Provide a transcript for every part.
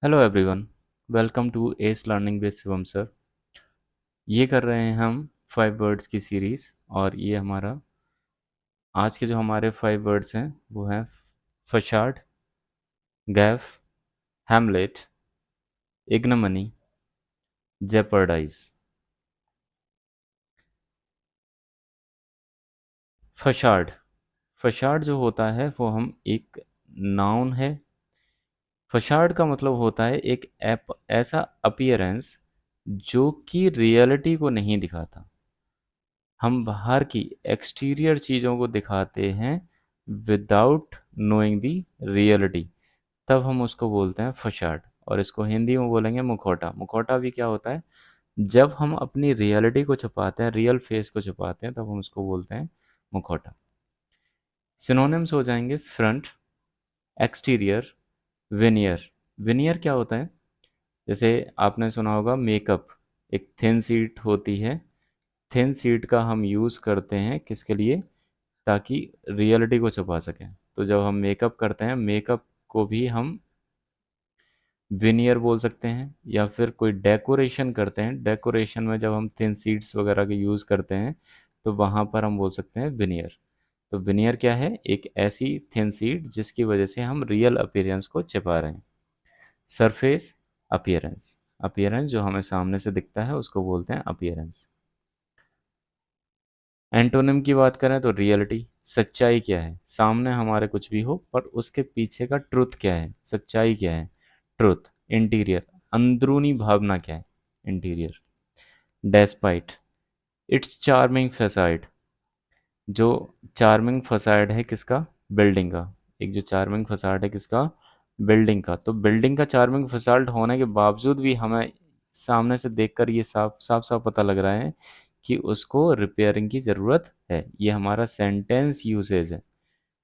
Hello everyone. Welcome to S learning with Shivam sir. ये कर रहे हैं हम 5 वर्ड्स की सीरीज़। और ये हमारा आज के जो हमारे 5 वर्ड्स हैं वो हैं फशाड, गैफ, हैमलेट, इग्नमनी, जेपर्डाइज। फशाड फशाड जो होता है वो हम एक नाउन है। फशाड का मतलब होता है एक ऐसा अपीयरेंस जो कि रियलिटी को नहीं दिखाता। हम बाहर की एक्सटीरियर चीज़ों को दिखाते हैं विदाउट नोइंग दी रियलिटी, तब हम उसको बोलते हैं फसाड। और इसको हिंदी में बोलेंगे मुखौटा। मुखौटा भी क्या होता है? जब हम अपनी रियलिटी को छुपाते हैं, रियल फेस को छुपाते हैं, तब हम उसको बोलते हैं मुखौटा। सिनोनिम्स हो जाएंगे फ्रंट, एक्सटीरियर, विनियर। विनियर क्या होता है? जैसे आपने सुना होगा मेकअप, एक थिन सीट होती है। थिन सीट का हम यूज़ करते हैं किसके लिए? ताकि रियलिटी को छुपा सकें। तो जब हम मेकअप करते हैं, मेकअप को भी हम विनियर बोल सकते हैं। या फिर कोई डेकोरेशन करते हैं, डेकोरेशन में जब हम थिन सीट्स वगैरह के यूज़ करते हैं तो वहाँ पर हम बोल सकते हैं विनियर। तो विनियर क्या है? एक ऐसी थिन सीट जिसकी वजह से हम रियल अपीयरेंस को छिपा रहे हैं। Surface, appearance. अपीयरेंस जो हमें सामने से दिखता है उसको बोलते हैं अपीयरेंस। एंटोनिम की बात करें तो रियलिटी, सच्चाई क्या है? सामने हमारे कुछ भी हो पर उसके पीछे का ट्रुथ क्या है, सच्चाई क्या है? ट्रुथ। इंटीरियर, अंदरूनी भावना क्या है? Interior. Despite, its charming facade. जो चार्मिंग फसाड है किसका? बिल्डिंग का। एक जो चार्मिंग फसाड है किसका? बिल्डिंग का। तो बिल्डिंग का चार्मिंग फसाड होने के बावजूद भी हमें सामने से देखकर ये साफ साफ साफ पता लग रहा है कि उसको रिपेयरिंग की ज़रूरत है। ये हमारा सेंटेंस यूसेज है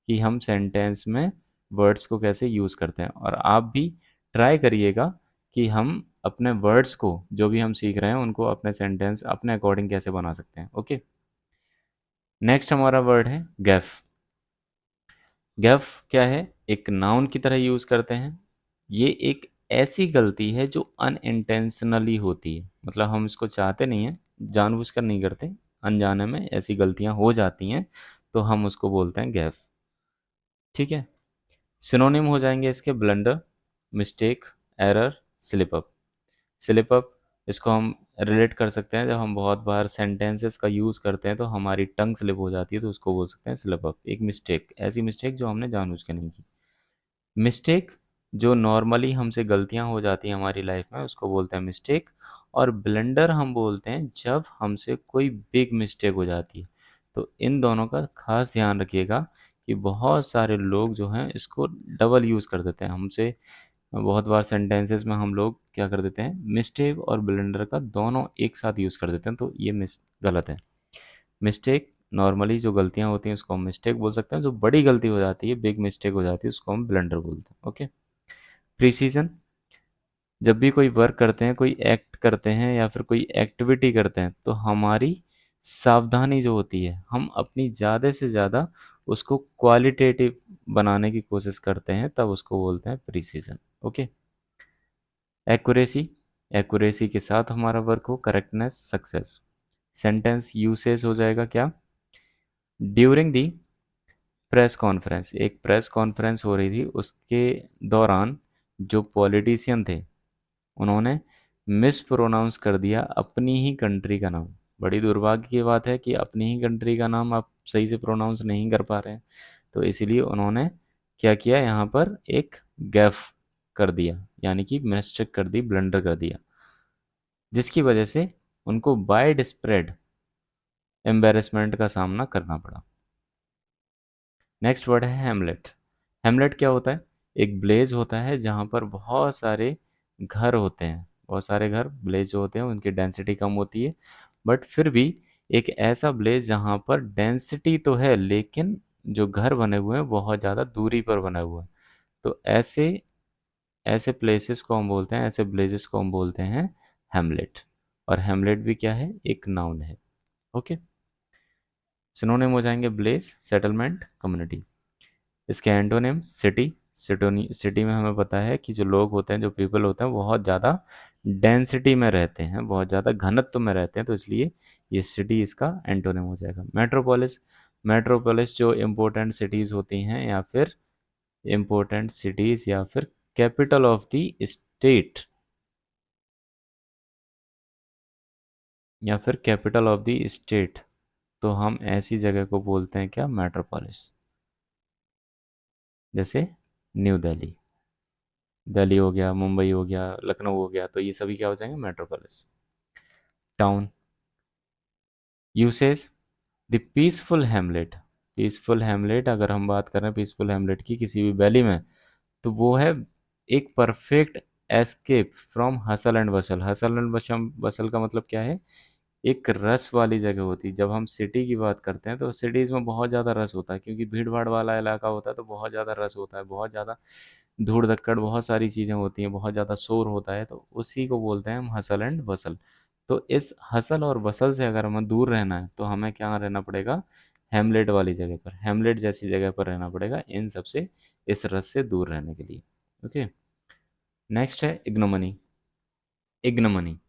कि हम सेंटेंस में वर्ड्स को कैसे यूज़ करते हैं। और आप भी ट्राई करिएगा कि हम अपने वर्ड्स को, जो भी हम सीख रहे हैं, उनको अपने सेंटेंस अपने अकॉर्डिंग कैसे बना सकते हैं। ओके। नेक्स्ट हमारा वर्ड है गैफ। गैफ क्या है? एक नाउन की तरह यूज़ करते हैं। ये एक ऐसी गलती है जो अनइंटेंशनली होती है, मतलब हम इसको चाहते नहीं हैं, जानबूझकर नहीं करते, अनजाने में ऐसी गलतियां हो जाती हैं, तो हम उसको बोलते हैं गैफ। ठीक है। सिनोनिम हो जाएंगे इसके blunder, mistake, error, slip up. Slip up, इसको हम रिलेट कर सकते हैं, जब हम बहुत बार सेंटेंसेस का यूज़ करते हैं तो हमारी टंग स्लिप हो जाती है, तो उसको बोल सकते हैं स्लिप अप। एक मिस्टेक, ऐसी मिस्टेक जो हमने जानबूझ के नहीं की। मिस्टेक, जो नॉर्मली हमसे गलतियां हो जाती हैं हमारी लाइफ में, उसको बोलते हैं मिस्टेक। और ब्लंडर हम बोलते हैं जब हमसे कोई बिग मिस्टेक हो जाती है। तो इन दोनों का खास ध्यान रखिएगा कि बहुत सारे लोग जो हैं इसको डबल यूज़ कर देते हैं हमसे। बहुत बार सेंटेंसेस में हम लोग क्या कर देते हैं, मिस्टेक और ब्लंडर का दोनों एक साथ यूज़ कर देते हैं, तो ये गलत है। मिस्टेक, नॉर्मली जो गलतियां होती हैं उसको हम मिस्टेक बोल सकते हैं। जो बड़ी गलती हो जाती है, बिग मिस्टेक हो जाती है, उसको हम ब्लंडर बोलते हैं। ओके। प्रिसीजन, जब भी कोई वर्क करते हैं, कोई एक्ट करते हैं या फिर कोई एक्टिविटी करते हैं, तो हमारी सावधानी जो होती है, हम अपनी ज़्यादा से ज़्यादा उसको क्वालिटेटिव बनाने की कोशिश करते हैं, तब उसको बोलते हैं प्रिसीजन। ओके। एक्यूरेसी, एक्यूरेसी के साथ हमारा वर्क हो, करेक्टनेस, सक्सेस। सेंटेंस यूसेज हो जाएगा क्या? ड्यूरिंग दी प्रेस कॉन्फ्रेंस, एक प्रेस कॉन्फ्रेंस हो रही थी, उसके दौरान जो पॉलिटिशियन थे उन्होंने मिस प्रोनाउंस कर दिया अपनी ही कंट्री का नाम। बड़ी दुर्भाग्य की बात है कि अपनी ही कंट्री का नाम आप सही से प्रोनाउंस नहीं कर पा रहे हैं, तो इसीलिए उन्होंने क्या किया, यहाँ पर एक गैफ कर दिया, यानी कि मिस्टेक कर दी, ब्लंडर कर दिया, जिसकी वजह से उनको वाइड स्प्रेड एम्बेरसमेंट का सामना करना पड़ा। नेक्स्ट वर्ड है हेमलेट। हेमलेट क्या होता है? एक ब्लेज होता है जहाँ पर बहुत सारे घर होते हैं। बहुत सारे घर, ब्लेज जो होते हैं उनकी डेंसिटी कम होती है, बट फिर भी एक ऐसा ब्लेज जहाँ पर डेंसिटी तो है लेकिन जो घर बने हुए हैं बहुत ज़्यादा दूरी पर बने हुए हैं। तो ऐसे ऐसे प्लेसेस को हम बोलते हैं, ऐसे ब्लेजेस को हम बोलते हैं हेमलेट। और हेमलेट भी क्या है? एक नाउन है। ओके। सिनोनिम हो जाएंगे ब्लेस, सेटलमेंट, कम्युनिटी। इसके एंटोनिम सिटी, सिटी में हमें पता है कि जो लोग होते हैं, जो पीपल होते हैं, बहुत ज़्यादा डेंसिटी में रहते हैं, बहुत ज़्यादा घनत्व में रहते हैं, तो इसलिए ये सिटी इसका एंटोनिम हो जाएगा। मेट्रोपोलिस, मेट्रोपोलिस जो इम्पोर्टेंट सिटीज़ होती हैं, या फिर इम्पोर्टेंट सिटीज़, या फिर कैपिटल ऑफ द स्टेट, या फिर कैपिटल ऑफ द स्टेट, तो हम ऐसी जगह को बोलते हैं क्या, मेट्रोपोलिस। जैसे न्यू दिल्ली, दिल्ली हो गया, मुंबई हो गया, लखनऊ हो गया, तो ये सभी क्या हो जाएंगे, metropolis. Town usage, the peaceful Hamlet. Peaceful Hamlet, अगर हम बात करें पीसफुल हैमलेट की किसी भी वैली में, तो वो है एक perfect escape from hustle and bustle. Hustle and bustle, bustle का मतलब क्या है, एक रस वाली जगह होती है। जब हम सिटी की बात करते हैं तो सिटीज़ में बहुत ज़्यादा रस होता है, क्योंकि भीड़ भाड़ वाला इलाका होता है, तो बहुत ज़्यादा रस होता है, बहुत ज़्यादा धूड़ धक्कड़, बहुत सारी चीज़ें होती हैं, बहुत ज़्यादा शोर होता है, तो उसी को बोलते हैं हम हसल एंड बसल। तो इस हसल और बसल से अगर हमें दूर रहना है तो हमें क्या रहना पड़ेगा, हेमलेट वाली जगह पर, हेमलेट जैसी जगह पर रहना पड़ेगा, इन सब से, इस रस से दूर रहने के लिए। ओके। नेक्स्ट है इग्नोमनी। इग्नोमनी,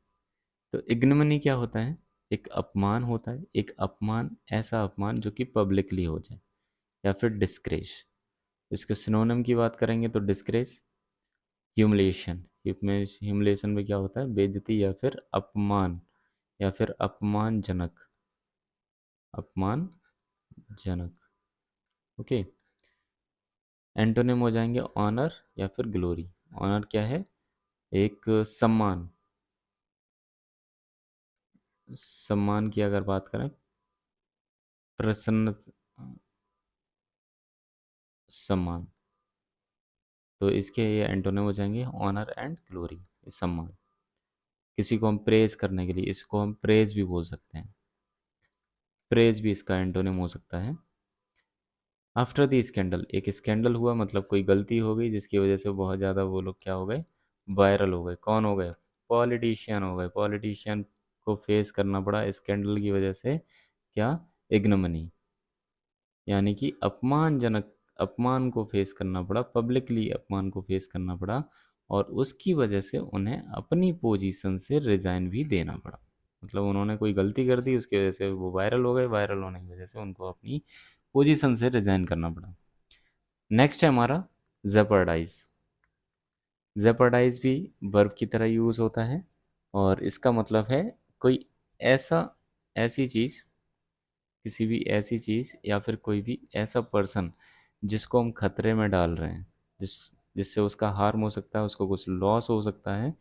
तो इग्नोमनी क्या होता है, एक अपमान होता है, एक अपमान, ऐसा अपमान जो कि पब्लिकली हो जाए, या फिर डिस्ग्रेस। इसके सिनोनिम की बात करेंगे तो डिस्ग्रेस, ह्यूमिलिएशन। ह्यूमिलिएशन में क्या होता है, बेइज्जती या फिर अपमान, या फिर अपमानजनक, अपमानजनक। ओके। एंटोनिम हो जाएंगे ऑनर या फिर ग्लोरी। ऑनर क्या है, एक सम्मान, सम्मान की अगर बात करें, प्रसन्न, सम्मान, तो इसके ये एंटोनिम हो जाएंगे ऑनर एंड ग्लोरी, सम्मान। किसी को हम प्रेज करने के लिए, इसको हम प्रेज भी बोल सकते हैं, प्रेज भी इसका एंटोनिम हो सकता है। आफ्टर द स्कैंडल, एक स्कैंडल हुआ, मतलब कोई गलती हो गई जिसकी वजह से बहुत ज़्यादा वो लोग क्या हो गए, वायरल हो गए। कौन हो गए, पॉलिटिशियन हो गए, पॉलिटिशियन को फेस करना पड़ा स्कैंडल की वजह से, क्या, इग्नोमनी, यानी कि अपमानजनक, अपमान को फेस करना पड़ा, पब्लिकली अपमान को फेस करना पड़ा, और उसकी वजह से उन्हें अपनी पोजीशन से रिजाइन भी देना पड़ा। मतलब उन्होंने कोई गलती कर दी, उसकी वजह से वो वायरल हो गए, वायरल होने की वजह से उनको अपनी पोजीशन से रिजाइन करना पड़ा। नेक्स्ट है हमारा जेपर्डाइज। जेपर्डाइज भी वर्ब की तरह यूज होता है, और इसका मतलब है कोई ऐसा, ऐसी चीज़, किसी भी ऐसी चीज़ या फिर कोई भी ऐसा पर्सन जिसको हम खतरे में डाल रहे हैं, जिससे उसका हार्म हो सकता है, उसको कुछ लॉस हो सकता है,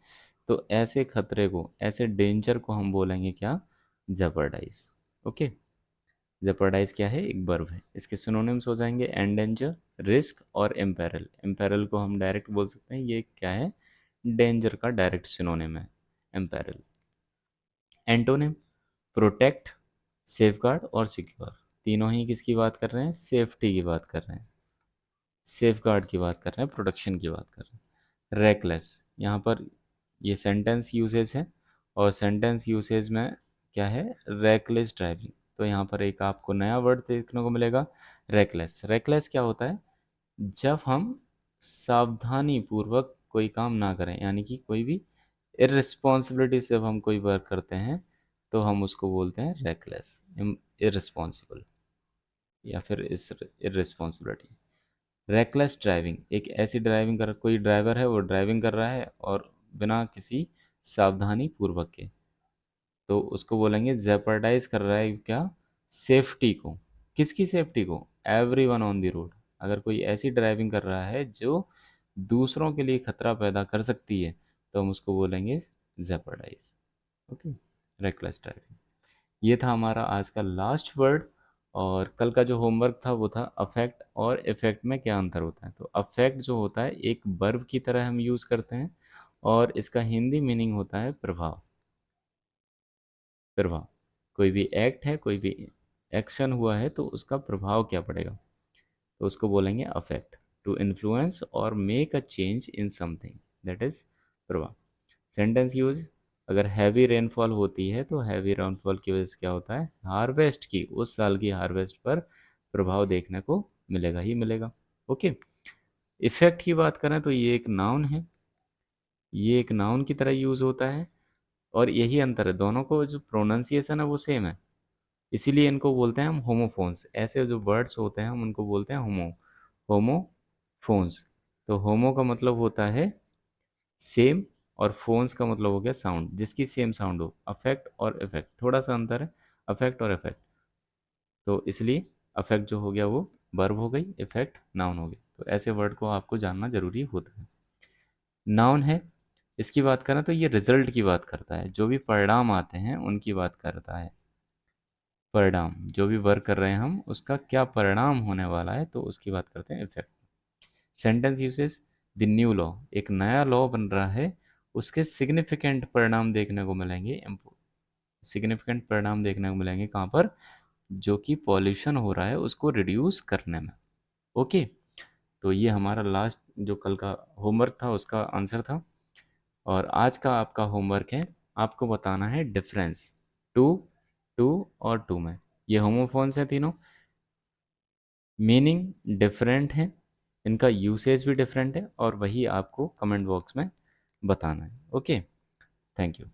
तो ऐसे खतरे को, ऐसे डेंजर को हम बोलेंगे क्या, जेपर्डाइज। ओके। जेपर्डाइज क्या है, एक वर्ब है। इसके सिनोनिम्स हो जाएंगे एंडेंजर, रिस्क और एम्पेरल। एम्पेरल को हम डायरेक्ट बोल सकते हैं, ये क्या है, डेंजर का डायरेक्ट सिनोनिम है, एम्पेरल। एंटोनिम, प्रोटेक्ट, सेफगार्ड और सिक्योर। तीनों ही किसकी बात कर रहे हैं, सेफ्टी की बात कर रहे हैं, सेफगार्ड की बात कर रहे हैं, प्रोटेक्शन की बात कर रहे हैं। रेकलेस, यहाँ पर ये सेंटेंस यूसेज है, और सेंटेंस यूसेज में क्या है, रेकलेस ड्राइविंग। तो यहाँ पर एक आपको नया वर्ड देखने को मिलेगा, रेकलेस। रेकलेस क्या होता है, जब हम सावधानी पूर्वक कोई काम ना करें, यानी कि कोई भी इररिस्पॉन्सिबिलिटी से जब हम कोई वर्क करते हैं, तो हम उसको बोलते हैं रेकलेस, इररिस्पॉन्सिबल, या फिर इस इररिस्पॉन्सिबिलिटी। रेकलेस ड्राइविंग, एक ऐसी ड्राइविंग कर, कोई ड्राइवर है वो ड्राइविंग कर रहा है और बिना किसी सावधानी पूर्वक के, तो उसको बोलेंगे जेपर्डाइज कर रहा है क्या, सेफ्टी को। किसकी सेफ्टी को, every one on the road. अगर कोई ऐसी ड्राइविंग कर रहा है जो दूसरों के लिए खतरा पैदा कर सकती है, तो हम उसको बोलेंगे जेपर्डाइज। Okay, reckless driving. ये था हमारा आज का लास्ट वर्ड। और कल का जो होमवर्क था वो था अफेक्ट और इफेक्ट में क्या अंतर होता है। तो अफेक्ट जो होता है एक वर्ब की तरह हम यूज़ करते हैं, और इसका हिंदी मीनिंग होता है प्रभाव। प्रभाव, कोई भी एक्ट है, कोई भी एक्शन हुआ है, तो उसका प्रभाव क्या पड़ेगा, तो उसको बोलेंगे अफेक्ट। टू इन्फ्लुएंस और make a change in something, that is प्रभाव। सेंटेंस यूज, अगर हैवी रेनफॉल होती है तो हैवी रेनफॉल की वजह से क्या होता है, हार्वेस्ट की, उस साल की हार्वेस्ट पर प्रभाव देखने को मिलेगा ही मिलेगा। ओके। इफेक्ट की बात करें तो ये एक नाउन है, ये एक नाउन की तरह यूज होता है, और यही अंतर है, दोनों को जो प्रोनाउंसिएशन है वो सेम है, इसीलिए इनको बोलते हैं हम होमोफोन्स। ऐसे जो वर्ड्स होते हैं हम उनको बोलते हैं होमोफोन्स। तो होमो का मतलब होता है सेम, और फोन्स का मतलब हो गया साउंड, जिसकी सेम साउंड हो। अफेक्ट और इफेक्ट थोड़ा सा अंतर है, अफेक्ट और इफेक्ट। तो इसलिए अफेक्ट जो हो गया वो वर्ब हो गई, इफेक्ट नाउन हो गई। तो ऐसे वर्ड को आपको जानना जरूरी होता है। नाउन है, इसकी बात करें तो ये रिजल्ट की बात करता है, जो भी परिणाम आते हैं उनकी बात करता है। परिणाम, जो भी वर्क कर रहे हैं हम उसका क्या परिणाम होने वाला है, तो उसकी बात करते हैं effect. Sentence uses, the new law, एक नया लॉ बन रहा है, उसके सिग्निफिकेंट परिणाम देखने को मिलेंगे। सिग्निफिकेंट परिणाम देखने को मिलेंगे कहाँ पर? जो कि पॉल्यूशन हो रहा है उसको रिड्यूस करने में। ओके, तो ये हमारा लास्ट जो कल का होमवर्क था उसका आंसर था। और आज का आपका होमवर्क है, आपको बताना है डिफरेंस टू, टू और टू में। ये होमोफोन्स हैं तीनों, मीनिंग डिफरेंट है, इनका यूसेज भी डिफरेंट है, और वही आपको कमेंट बॉक्स में बताना है। Okay, thank you.